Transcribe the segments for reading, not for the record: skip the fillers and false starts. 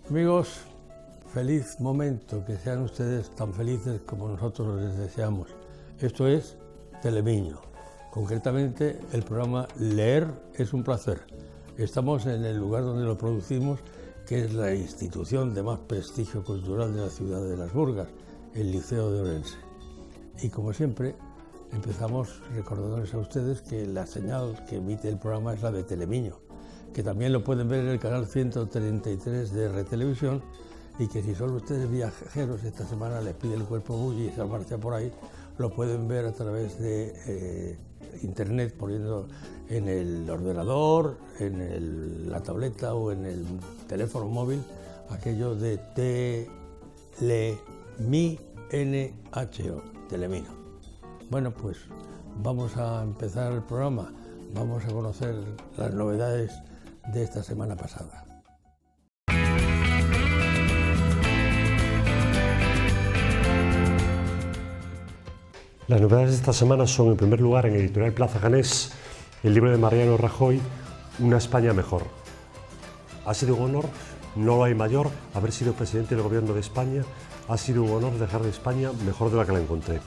Amigos, feliz momento, que sean ustedes tan felices como nosotros les deseamos. Esto es Telemiño, concretamente el programa Leer es un placer. Estamos en el lugar donde lo producimos, que es la institución de más prestigio cultural de la ciudad de Las Burgas, el Liceo de Orense. Y como siempre, empezamos recordándoles a ustedes que la señal que emite el programa es la de Telemiño, que también lo pueden ver en el canal 133 de RTelevisión, y que si son ustedes viajeros, esta semana les pide el cuerpo bulli y se marcha por ahí, lo pueden ver a través de internet, poniendo en el ordenador, en la tableta o en el teléfono móvil aquello de Telemiño, Telemiño. Bueno, pues vamos a empezar el programa, vamos a conocer las novedades de esta semana pasada. Las novedades de esta semana son, en primer lugar, en Editorial Plaza Ganés, el libro de Mariano Rajoy, Una España mejor. Ha sido un honor, no lo hay mayor, haber sido presidente del Gobierno de España. Ha sido un honor dejar de España mejor de la que la encontré.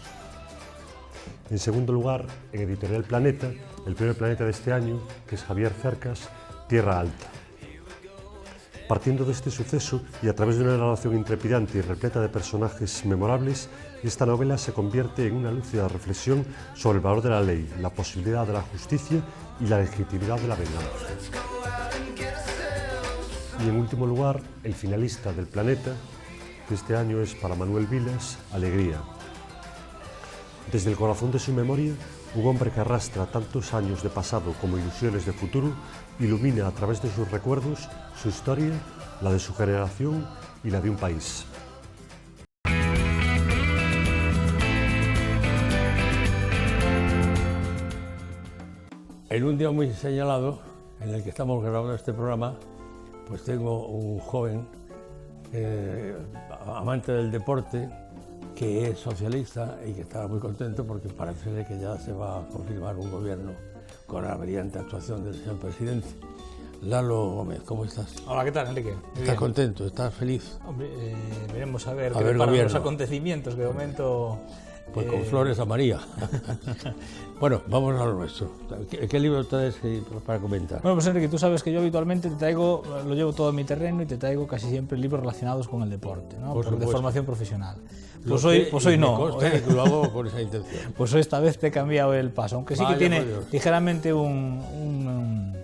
En segundo lugar, en Editorial Planeta, el primer Planeta de este año, que es Javier Cercas, Tierra Alta. Partiendo de este suceso y a través de una narración intrepidante y repleta de personajes memorables, esta novela se convierte en una lúcida reflexión sobre el valor de la ley, la posibilidad de la justicia y la legitimidad de la venganza. Y en último lugar, el finalista del Planeta, que este año es para Manuel Vilas, Alegría. Desde el corazón de su memoria, un hombre que arrastra tantos años de pasado como ilusiones de futuro, ilumina a través de sus recuerdos su historia, la de su generación y la de un país. En un día muy señalado, en el que estamos grabando este programa, pues tengo un joven amante del deporte, que es socialista y que está muy contento porque parece que ya se va a confirmar un gobierno con la brillante actuación del señor presidente. Lalo Gómez, ¿cómo estás? Hola, ¿qué tal, Enrique? ¿Estás contento? ¿Estás feliz? Hombre, veremos a ver qué deparan los acontecimientos, que de momento... Pues con flores a María. Bueno, vamos a lo nuestro. ¿Qué libro traes para comentar? Bueno, pues Enrique, tú sabes que yo habitualmente te traigo, lo llevo todo en mi terreno y te traigo casi siempre libros relacionados con el deporte, ¿no? De formación profesional. Pues hoy no. Me consta que lo hago con esa intención. Pues hoy esta vez te he cambiado el paso, aunque sí que tiene ligeramente un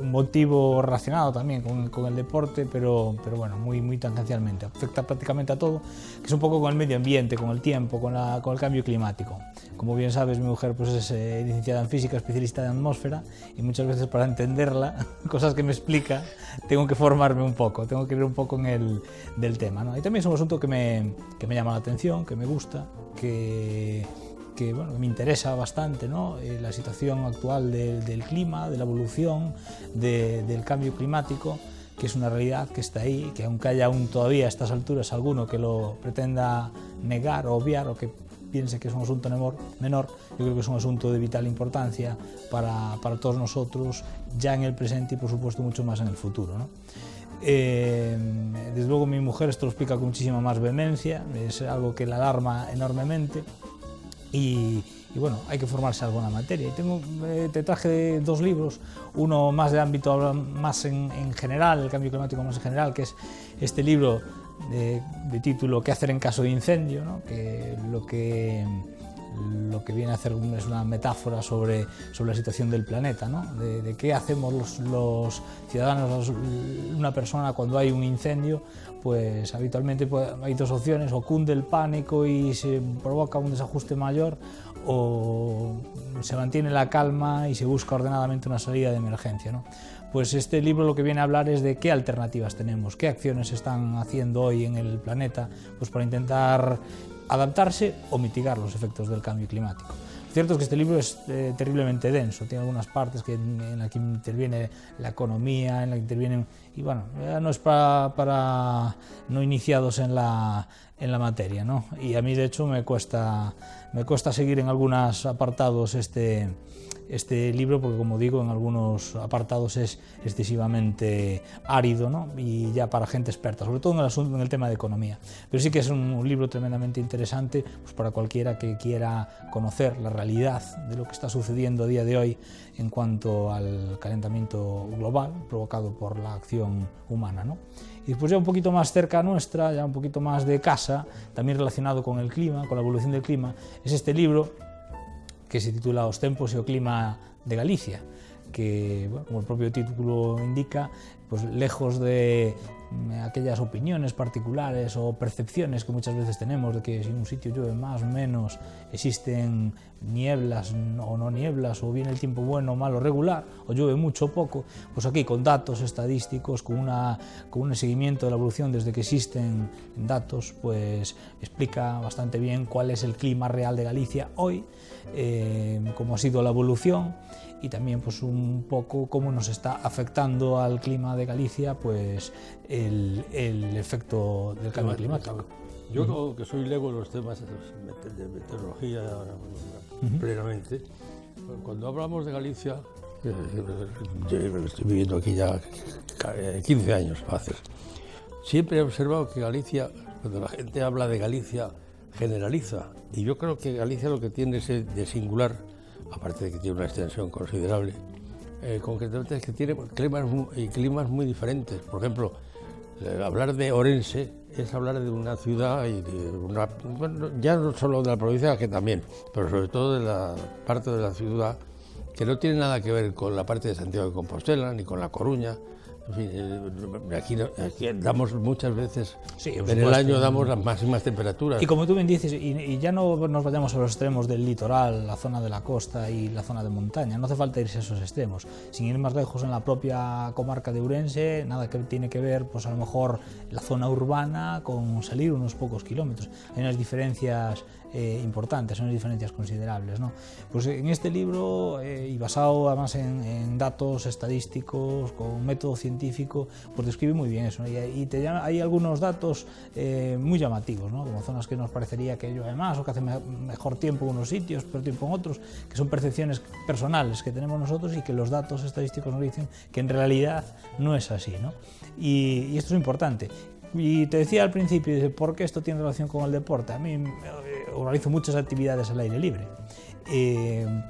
motivo relacionado también con el deporte, pero bueno, muy tangencialmente. Afecta prácticamente a todo, que es un poco con el medio ambiente, con el tiempo, con el cambio climático. Como bien sabes, mi mujer pues es licenciada en física, especialista en atmósfera, y muchas veces para entenderla, cosas que me explica, tengo que formarme un poco, tengo que ir un poco del tema, ¿no? Y también es un asunto que me llama la atención, que me gusta, que me interesa bastante, ¿no? La situación actual del clima, de la evolución, del cambio climático, que es una realidad que está ahí, que aunque haya todavía a estas alturas alguno que lo pretenda negar o obviar o que piense que es un asunto menor, yo creo que es un asunto de vital importancia para todos nosotros, ya en el presente y por supuesto mucho más en el futuro, ¿no? Desde luego mi mujer esto lo explica con muchísima más vehemencia, es algo que la alarma enormemente. Y bueno, hay que formarse algo en la materia. Y te traje dos libros, uno más de ámbito más en general, el cambio climático más en general, que es este libro de título ¿Qué hacer en caso de incendio?, ¿no? Que lo que viene a hacer es una metáfora sobre la situación del planeta, ¿no? De qué hacemos los ciudadanos, una persona cuando hay un incendio. Pues habitualmente hay dos opciones: o cunde el pánico y se provoca un desajuste mayor, o se mantiene la calma y se busca ordenadamente una salida de emergencia, ¿no? Pues este libro lo que viene a hablar es de qué alternativas tenemos, qué acciones se están haciendo hoy en el planeta pues para intentar adaptarse o mitigar los efectos del cambio climático. Lo cierto es que este libro es terriblemente denso, tiene algunas partes en las que interviene la economía, en la que intervienen, y bueno, no es para no iniciados en la en la materia, ¿no? Y a mí, de hecho, me cuesta seguir en algunos apartados este libro, porque, como digo, en algunos apartados es excesivamente árido, ¿no? Y ya para gente experta, sobre todo en el tema de economía. Pero sí que es un libro tremendamente interesante, pues, para cualquiera que quiera conocer la realidad de lo que está sucediendo a día de hoy en cuanto al calentamiento global provocado por la acción humana, ¿no? Y después, ya un poquito más cerca nuestra, ya un poquito más de casa, también relacionado con el clima, con la evolución del clima, es este libro que se titula Os tempos e o clima de Galicia, que, bueno, como el propio título indica, pues lejos de aquellas opiniones particulares o percepciones que muchas veces tenemos de que si en un sitio llueve más o menos, existen nieblas o no nieblas, o viene el tiempo bueno o malo regular, o llueve mucho o poco, pues aquí con datos estadísticos, con un seguimiento de la evolución desde que existen datos, pues explica bastante bien cuál es el clima real de Galicia hoy, cómo ha sido la evolución, y también, pues, un poco cómo nos está afectando al clima de Galicia, pues el efecto del cambio climático. Yo, que soy lego en los temas de meteorología plenamente, cuando hablamos de Galicia, yo estoy viviendo aquí ya 15 años, siempre he observado que Galicia, cuando la gente habla de Galicia, generaliza, y yo creo que Galicia lo que tiene es de singular, aparte de que tiene una extensión considerable, concretamente es que tiene climas muy diferentes. Por ejemplo, hablar de Orense es hablar de una ciudad y bueno, ya no solo de la provincia, que también, pero sobre todo de la parte de la ciudad que no tiene nada que ver con la parte de Santiago de Compostela ni con La Coruña. En fin, aquí damos muchas veces, sí, en el año damos las máximas temperaturas. Y como tú bien dices, y ya no nos vayamos a los extremos del litoral, la zona de la costa y la zona de montaña, no hace falta irse a esos extremos. Sin ir más lejos, en la propia comarca de Ourense, nada que tiene que ver, pues a lo mejor la zona urbana con salir unos pocos kilómetros. Hay unas diferencias importantes, son diferencias considerables, ¿no? Pues en este libro, y basado además en datos estadísticos, con método científico, pues describe muy bien eso, ¿no? Hay algunos datos muy llamativos, ¿no? Como zonas que nos parecería que llueve más o que hace mejor tiempo en unos sitios, peor tiempo en otros, que son percepciones personales que tenemos nosotros y que los datos estadísticos nos dicen que en realidad no es así, ¿no? Y esto es importante. Y te decía al principio, ¿por qué esto tiene relación con el deporte? A mí organizo muchas actividades al aire libre. En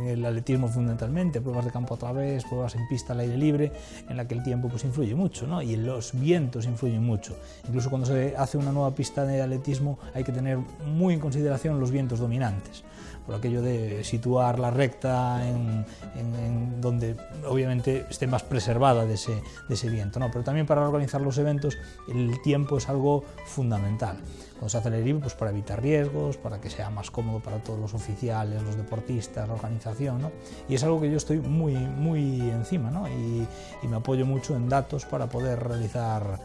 el atletismo fundamentalmente, pruebas de campo a través, pruebas en pista al aire libre, en la que el tiempo, pues, influye mucho, ¿no? Y los vientos influyen mucho. Incluso cuando se hace una nueva pista de atletismo hay que tener muy en consideración los vientos dominantes, por aquello de situar la recta en donde obviamente esté más preservada de ese viento, ¿no? Pero también para organizar los eventos el tiempo es algo fundamental. Cuando se hace el aire libre, pues para evitar riesgos, para que sea más cómodo para todos los oficiales, los deportistas, la organización, ¿no? Y es algo que yo estoy muy encima, ¿no? Y me apoyo mucho en datos para poder realizar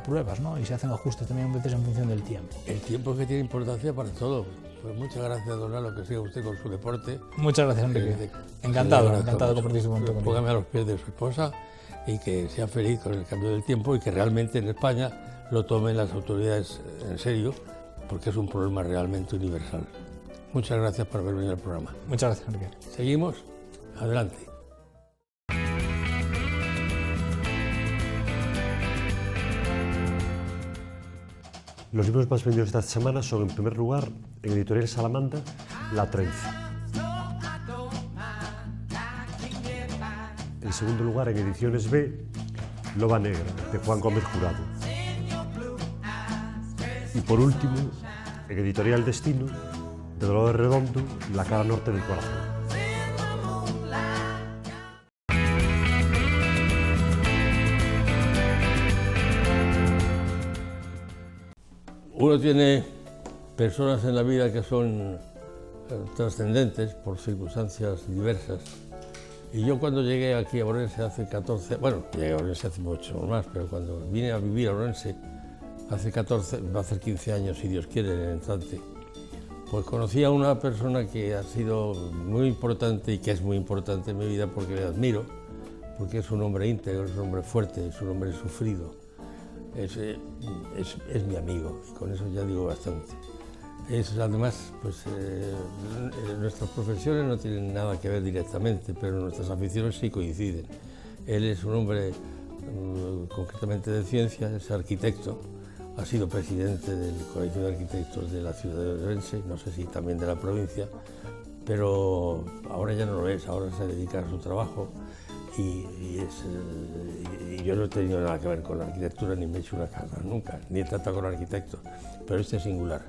pruebas, ¿no? Y se hacen ajustes también a veces en función del tiempo. El tiempo es que tiene importancia para todo. Pues muchas gracias, don Lalo, que siga usted con su deporte. Muchas gracias, Enrique. Encantado de compartir su momento conmigo. Póngame a los pies de su esposa y que sea feliz con el cambio del tiempo y que realmente en España lo tomen las autoridades en serio, porque es un problema realmente universal. Muchas gracias por haber venido al programa. Muchas gracias, Enrique. Seguimos. Adelante. Los libros más vendidos esta semana son, en primer lugar, en Editorial Salamandra, La Trenza. En segundo lugar, en Ediciones B, Loba Negra, de Juan Gómez Jurado. Y por último, en Editorial Destino, de Dolores Redondo, La cara norte del corazón. Uno tiene personas en la vida que son trascendentes por circunstancias diversas. Y yo cuando llegué aquí a Ourense hace 14, bueno, llegué a Ourense hace mucho más, pero cuando vine a vivir a Ourense hace 14, va a hacer 15 años, si Dios quiere, en el instante, pues conocí a una persona que ha sido muy importante y que es muy importante en mi vida porque le admiro, porque es un hombre íntegro, es un hombre fuerte, es un hombre sufrido. es mi amigo, y con eso ya digo bastante. Además, pues nuestras profesiones no tienen nada que ver directamente, pero nuestras aficiones sí coinciden. Él es un hombre concretamente de ciencias, es arquitecto, ha sido presidente del Colegio de Arquitectos de la ciudad de Orense, no sé si también de la provincia, pero ahora ya no lo es, ahora se dedica a su trabajo y yo no he tenido nada que ver con la arquitectura ni me he hecho una casa, nunca, ni he tratado con arquitectos, pero este es singular.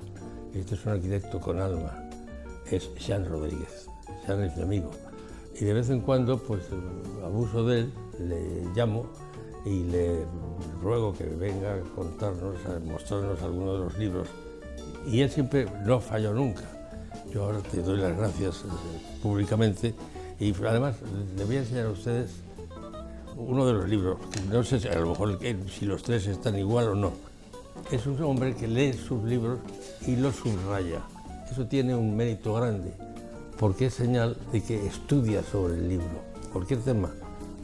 Este es un arquitecto con alma, es Jean Rodríguez. Jean es mi amigo. Y de vez en cuando, pues, abuso de él, le llamo y le ruego que venga a contarnos, a mostrarnos algunos de los libros. Y él siempre no falló nunca. Yo ahora te doy las gracias públicamente y además le voy a enseñar a ustedes uno de los libros. No sé si a lo mejor si los tres están igual o no. Es un hombre que lee sus libros y los subraya. Eso tiene un mérito grande, porque es señal de que estudia sobre el libro, cualquier tema.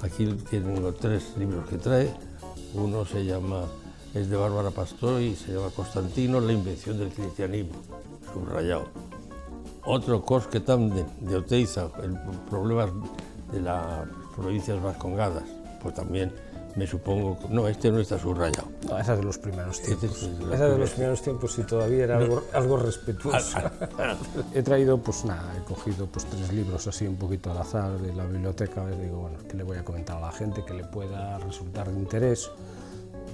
Aquí tienen los 3 libros que trae. Uno es de Bárbara Pastor y se llama Constantino, la invención del cristianismo, subrayado. Otro, Cos que tam de Oteiza, el problema de las provincias vascongadas, pues también me supongo, no, este no está subrayado. No, esa es de los primeros tiempos. Esa de los primeros tiempos y todavía era algo respetuoso. He traído, pues nada, he cogido pues 3 libros así un poquito al azar de la biblioteca y digo, bueno, ¿qué le voy a comentar a la gente que le pueda resultar de interés?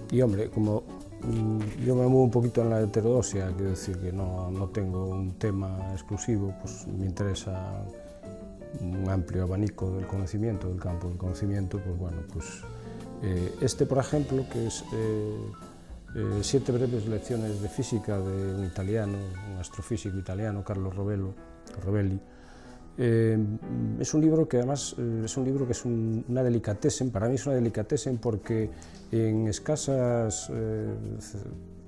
Y hombre, como yo me muevo un poquito en la heterodoxia, quiero decir que no tengo un tema exclusivo, pues me interesa un amplio abanico del conocimiento, del campo del conocimiento, pues bueno, pues este, por ejemplo, que es 7 breves lecciones de física de un italiano, un astrofísico italiano, Carlo Rovelli. Es un libro que además es una delicatessen, para mí es una delicatessen porque en escasas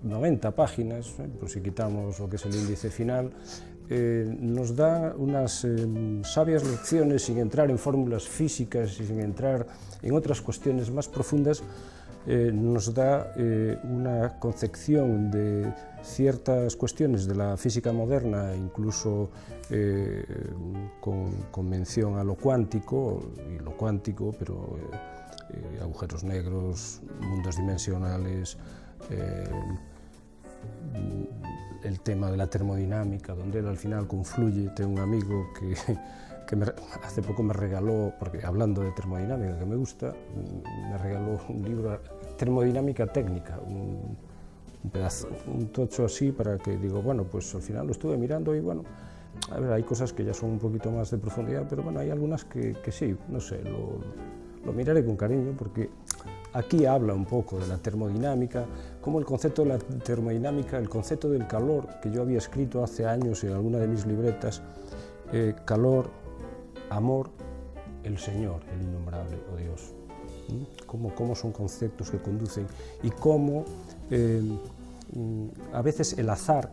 90 páginas, pues si quitamos lo que es el índice final, nos da unas sabias lecciones sin entrar en fórmulas físicas y sin entrar en otras cuestiones más profundas, nos da una concepción de ciertas cuestiones de la física moderna, incluso con mención a lo cuántico, pero agujeros negros, mundos dimensionales, el tema de la termodinámica, donde él al final confluye. Tengo un amigo que hace poco me regaló, porque hablando de termodinámica que me gusta, me regaló un libro, Termodinámica técnica, un pedazo, un tocho así, para que digo, bueno, pues al final lo estuve mirando y bueno, a ver, hay cosas que ya son un poquito más de profundidad, pero bueno, hay algunas que sí, no sé, lo miraré con cariño, porque aquí habla un poco de la termodinámica, como el concepto de la termodinámica, el concepto del calor, que yo había escrito hace años en alguna de mis libretas, calor, amor, el Señor, el innombrable, o Dios. Cómo son conceptos que conducen y cómo a veces el azar,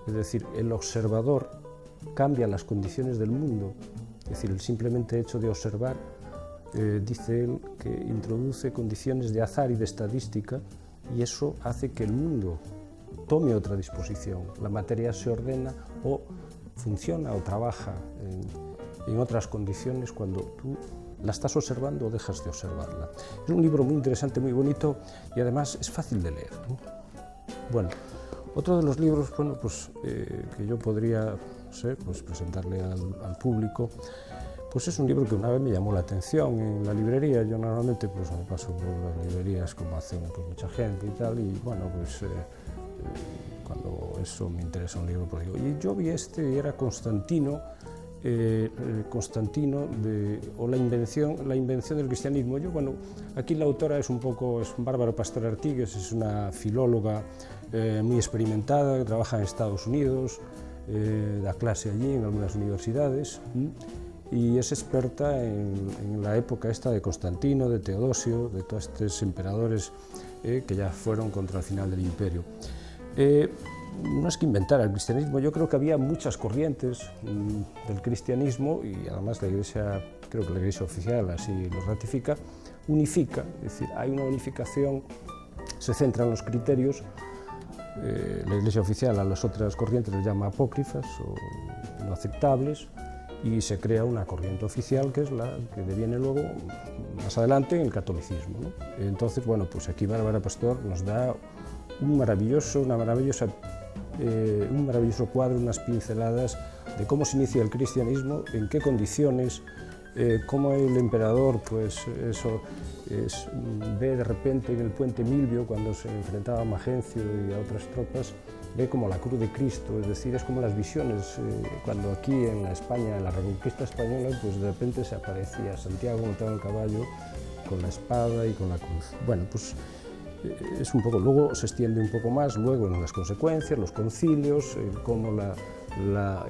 es decir, el observador cambia las condiciones del mundo, es decir, el simplemente hecho de observar, dice él, que introduce condiciones de azar y de estadística y eso hace que el mundo tome otra disposición, la materia se ordena o funciona o trabaja en otras condiciones cuando tú la estás observando o dejas de observarla. Es un libro muy interesante, muy bonito y además es fácil de leer, ¿no? Bueno, otro de los libros, bueno, pues, que yo podría, no sé, pues, presentarle al público, pues es un libro que una vez me llamó la atención en la librería. Yo normalmente pues, me paso por las librerías como hacen pues, mucha gente y tal, y bueno, pues cuando eso me interesa un libro, pues digo, y yo vi este, era Constantino, o la invención del cristianismo. Yo, bueno, aquí la autora es Bárbara Pastor Artigues, es una filóloga muy experimentada, que trabaja en Estados Unidos, da clase allí en algunas universidades, y es experta en la época esta de Constantino, de Teodosio, de todos estos emperadores que ya fueron contra el final del imperio. No es que inventara el cristianismo, yo creo que había muchas corrientes del cristianismo y además la Iglesia, creo que la Iglesia oficial así lo ratifica, unifica, es decir, hay una unificación se centra en los criterios. La Iglesia oficial a las otras corrientes les llama apócrifas o no aceptables, y se crea una corriente oficial que es la que deviene luego, más adelante, en el catolicismo, ¿no? Entonces, bueno, pues aquí Bárbara Pastor nos da un maravilloso cuadro, unas pinceladas de cómo se inicia el cristianismo, en qué condiciones, cómo el emperador, pues eso, ve de repente en el puente Milvio, cuando se enfrentaba a Magencio y a otras tropas, ve como la cruz de Cristo, es decir, es como las visiones, cuando aquí en la España, en la Reconquista española, pues de repente se aparecía Santiago montado en caballo, con la espada y con la cruz. Bueno, pues es un poco, luego se extiende un poco más, luego en las consecuencias, los concilios, cómo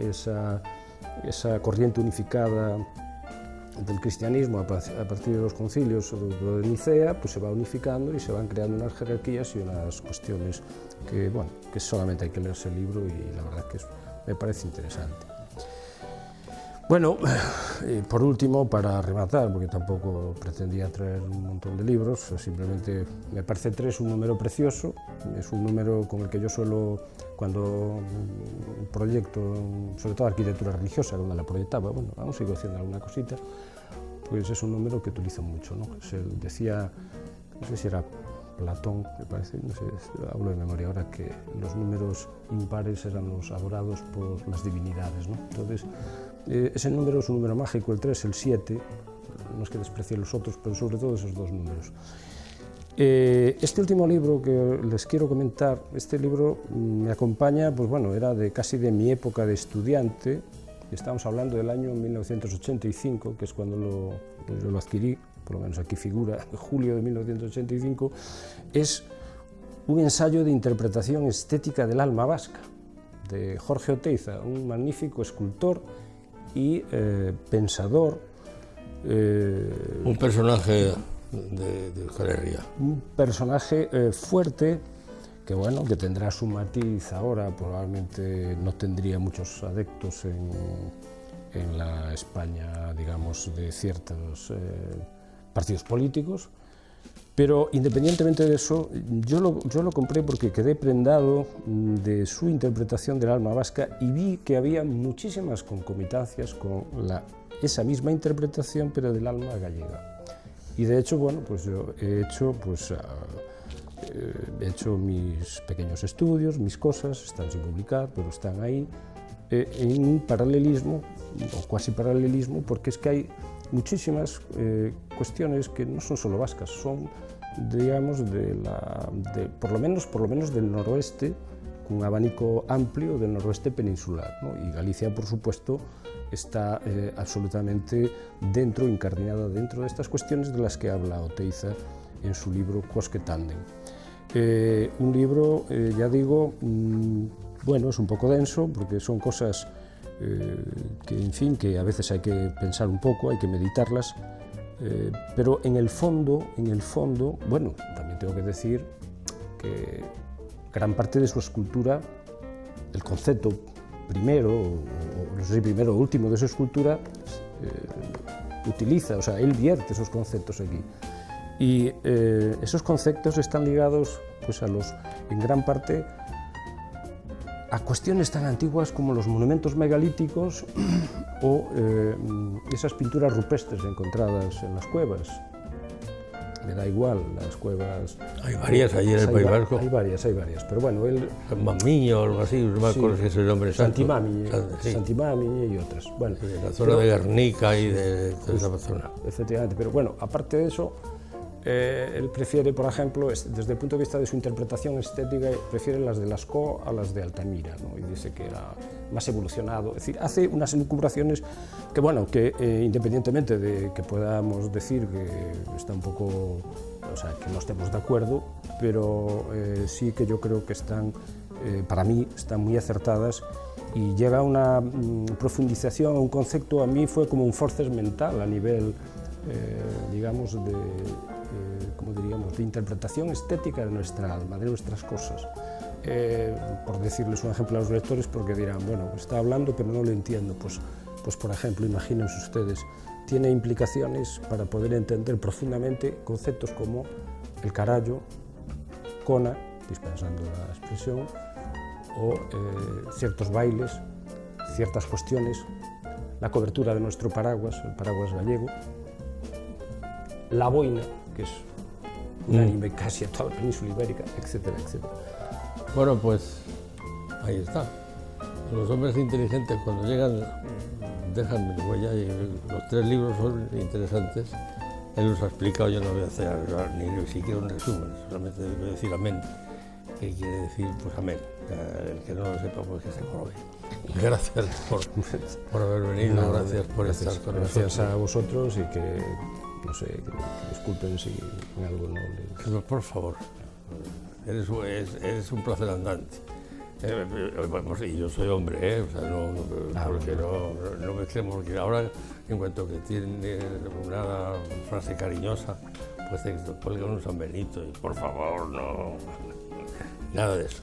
esa corriente unificada del cristianismo a partir de los concilios de Nicea, pues se va unificando y se van creando unas jerarquías y unas cuestiones que, bueno, que solamente hay que leerse el libro, y la verdad que me parece interesante. Bueno, por último, para rematar, porque tampoco pretendía traer un montón de libros, simplemente me parece 3 un número precioso, es un número con el que yo suelo, cuando proyecto, sobre todo arquitectura religiosa, donde la proyectaba, bueno, aún sigo haciendo alguna cosita, pues es un número que utilizo mucho, ¿no? Decía, no sé si era Platón, me parece, no sé, hablo de memoria ahora, que los números impares eran los adorados por las divinidades, ¿no? Entonces, ese número es un número mágico, el 3, el 7, no es que desprecie los otros, pero sobre todo esos 2 números. Este último libro que les quiero comentar, este libro me acompaña, pues bueno, era casi de mi época de estudiante, estamos hablando del año 1985, que es cuando yo lo adquirí, por lo menos aquí figura, julio de 1985, es un ensayo de interpretación estética del alma vasca, de Jorge Oteiza, un magnífico escultor y pensador. Un personaje de Euskal Herria. Un personaje fuerte, que bueno, que tendrá su matiz ahora, probablemente no tendría muchos adeptos en la España, digamos, de ciertos partidos políticos, pero independientemente de eso, yo lo compré porque quedé prendado de su interpretación del alma vasca y vi que había muchísimas concomitancias con esa misma interpretación, pero del alma gallega. Y de hecho, bueno, pues yo he hecho mis pequeños estudios, mis cosas, están sin publicar, pero están ahí, en un paralelismo, o cuasi paralelismo, porque es que hay muchísimas cuestiones que no son solo vascas, son, digamos, por lo menos del noroeste, con un abanico amplio del noroeste peninsular, ¿no? Y Galicia, por supuesto, está absolutamente incardinada dentro de estas cuestiones de las que habla Oteiza en su libro Quousque tandem. Un libro, ya digo, bueno, es un poco denso, porque son cosas que, en fin, que a veces hay que pensar un poco, hay que meditarlas, pero en el fondo, bueno, también tengo que decir que gran parte de su escultura, el concepto primero, o no sé si primero o último de su escultura, utiliza, o sea, él vierte esos conceptos aquí. Y esos conceptos están ligados, pues, en gran parte, a cuestiones tan antiguas como los monumentos megalíticos o esas pinturas rupestres encontradas en las cuevas. Me da igual, las cuevas... Hay varias allí en el País Vasco. Hay varias, pero bueno, él... San Mamiño o algo así, no me acuerdo si es el nombre exacto. Santimamiñe y otras. Bueno, sí, la zona de Guernica y de esa zona. Efectivamente, pero bueno, aparte de eso, él prefiere, por ejemplo, desde el punto de vista de su interpretación estética, prefiere las de Lascaux a las de Altamira, ¿no? Y dice que era más evolucionado, es decir, hace unas elucubraciones que, bueno, que independientemente de que podamos decir que está un poco, o sea, que no estemos de acuerdo, pero sí que yo creo que están, para mí, están muy acertadas y llega a una profundización, a un concepto, a mí fue como un forceps mental a nivel, digamos, como diríamos, de interpretación estética de nuestra alma, de nuestras cosas. Por decirles un ejemplo a los lectores, porque dirán, bueno, está hablando pero no lo entiendo, pues por ejemplo, imagínense ustedes, tiene implicaciones para poder entender profundamente conceptos como el carallo, cona, dispensando la expresión, o ciertos bailes, ciertas cuestiones, la cobertura de nuestro paraguas, el paraguas gallego, la boina, que es unánime casi a toda la península ibérica, etcétera, etcétera. Bueno, pues ahí está. Los hombres inteligentes cuando llegan dejan huella y los 3 libros son interesantes. Él los ha explicado, yo no voy a hacer ni siquiera un resumen, solamente voy a decir amén, que quiere decir pues amén. El que no lo sepa pues que se jorobe. Gracias por haber venido, no, gracias por estar con nosotros. Gracias a vosotros y que, no sé, que disculpen si en algo no les... Pero, por favor, eres un placer andante. Y yo soy hombre, o sea, porque no mezclemos, porque ahora, en cuanto que tiene una frase cariñosa, pues te cuelgan un San Benito, y por favor, no, nada de eso.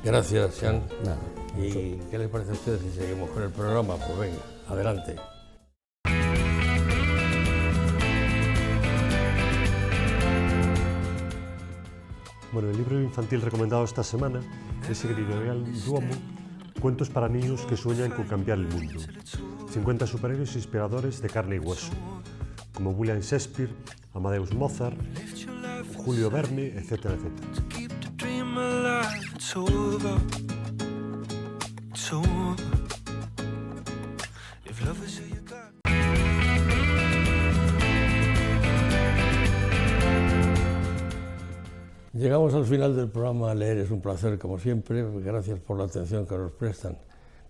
Gracias, Sean. Nada. ¿Y qué les parece a ustedes si seguimos con el programa? Pues venga, adelante. Bueno, el libro infantil recomendado esta semana es el editorial Duomo, Cuentos para niños que sueñan con cambiar el mundo. 50 superhéroes inspiradores de carne y hueso, como William Shakespeare, Amadeus Mozart, Julio Verne, etcétera, etcétera. Llegamos al final del programa. Leer es un placer, como siempre. Gracias por la atención que nos prestan.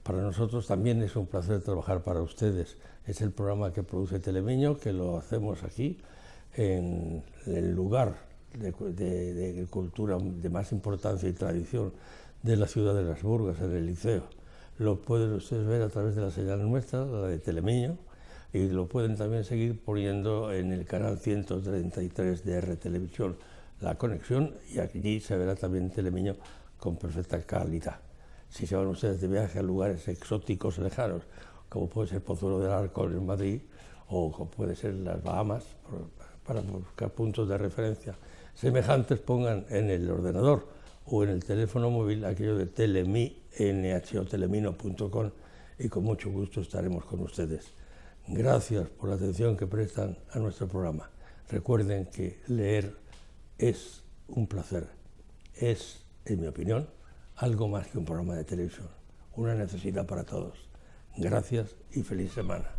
Para nosotros también es un placer trabajar para ustedes. Es el programa que produce Telemiño, que lo hacemos aquí, en el lugar de cultura de más importancia y tradición de la ciudad de Las Burgas, en el Liceo. Lo pueden ustedes ver a través de la señal nuestra, la de Telemiño, y lo pueden también seguir poniendo en el canal 133 de R Televisión, La Conexión, y allí se verá también Telemiño con perfecta calidad. Si se van ustedes de viaje a lugares exóticos lejanos, como puede ser Pozuelo del Arcón en Madrid, o como puede ser las Bahamas, para buscar puntos de referencia semejantes, pongan en el ordenador o en el teléfono móvil aquello de Telemi, nhotelemino.com, y con mucho gusto estaremos con ustedes. Gracias por la atención que prestan a nuestro programa. Recuerden que leer es un placer, es, en mi opinión, algo más que un programa de televisión, una necesidad para todos. Gracias y feliz semana.